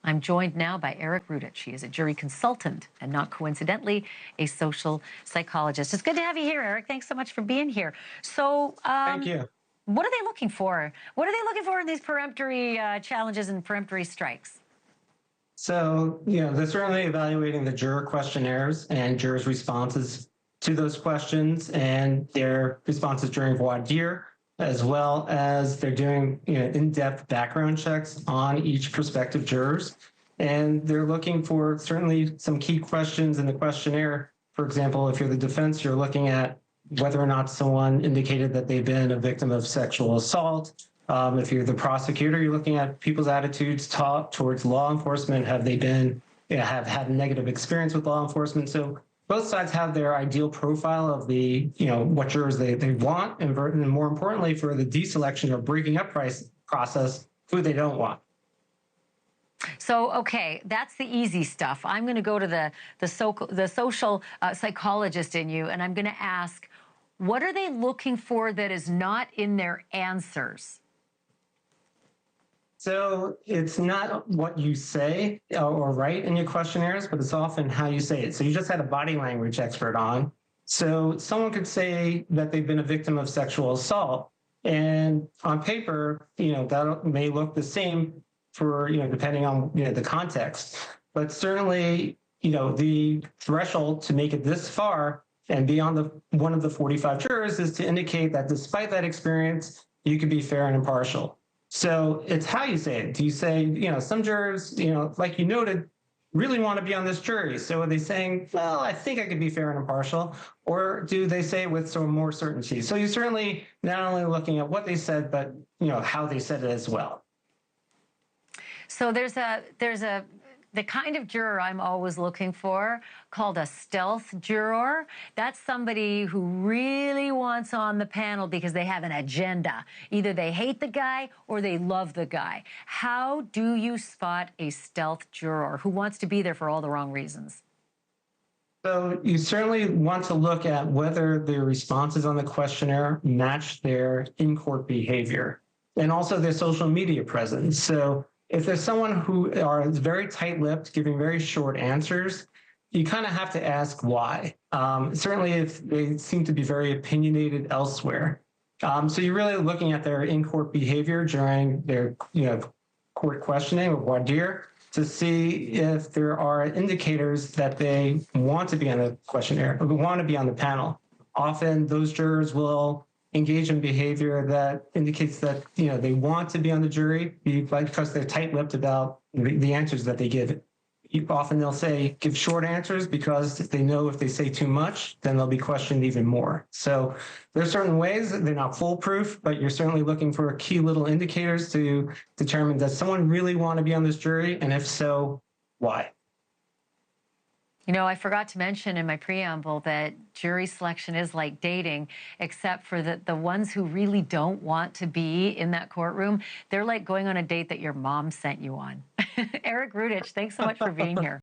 I'm joined now by Eric Rudich. He is a jury consultant and, not coincidentally, a social psychologist. It's good to have you here, Eric. Thanks so much for being here. So, Thank you. What are they looking for? What are they looking for in these peremptory challenges and peremptory strikes? So, they're certainly evaluating the juror questionnaires and jurors' responses to those questions and their responses during voir dire, as well as they're doing in-depth background checks on each prospective jurors. And they're looking for certainly some key questions in the questionnaire. For example, if you're the defense, you're looking at whether or not someone indicated that they've been a victim of sexual assault. If you're the prosecutor, you're looking at people's attitudes towards law enforcement. Have they have had a negative experience with law enforcement? So both sides have their ideal profile of the, what jurors they want, and more importantly, for the deselection or breaking up process, who they don't want. So, okay, that's the easy stuff. I'm going to go to the social psychologist in you, and I'm going to ask, what are they looking for that is not in their answers? So it's not what you say or write in your questionnaires, but it's often how you say it. So you just had a body language expert on. So someone could say that they've been a victim of sexual assault, and on paper, that may look the same for, depending on, the context. But certainly, the threshold to make it this far and be on one of the 45 jurors is to indicate that despite that experience, you could be fair and impartial. So it's how you say it. Do you say, some jurors, like you noted, really want to be on this jury. So are they saying, well, I think I could be fair and impartial? Or do they say it with some more certainty? So you're certainly not only looking at what they said, but, how they said it as well. So there's the kind of juror I'm always looking for called a stealth juror. That's somebody who really wants on the panel because they have an agenda. Either they hate the guy or they love the guy. How do you spot a stealth juror who wants to be there for all the wrong reasons? So you certainly want to look at whether their responses on the questionnaire match their in-court behavior and also their social media presence. So if there's someone who is very tight-lipped, giving very short answers, you kind of have to ask why. Certainly if they seem to be very opinionated elsewhere. So you're really looking at their in-court behavior during their court questioning or voir dire to see if there are indicators that they want to be on the questionnaire or want to be on the panel. Often those jurors will engage in behavior that indicates that they want to be on the jury because they're tight-lipped about the answers that they give. Often they'll give short answers because they know if they say too much, then they'll be questioned even more. So there are certain ways that they're not foolproof, but you're certainly looking for key little indicators to determine, does someone really want to be on this jury? And if so, why? I forgot to mention in my preamble that jury selection is like dating, except for the ones who really don't want to be in that courtroom. They're like going on a date that your mom sent you on. Eric Rudich, thanks so much for being here.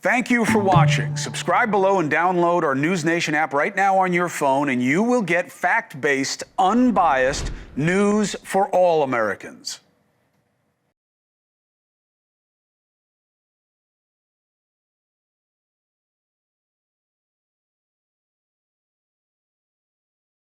Thank you for watching. Subscribe below and download our NewsNation app right now on your phone, and you will get fact-based, unbiased news for all Americans.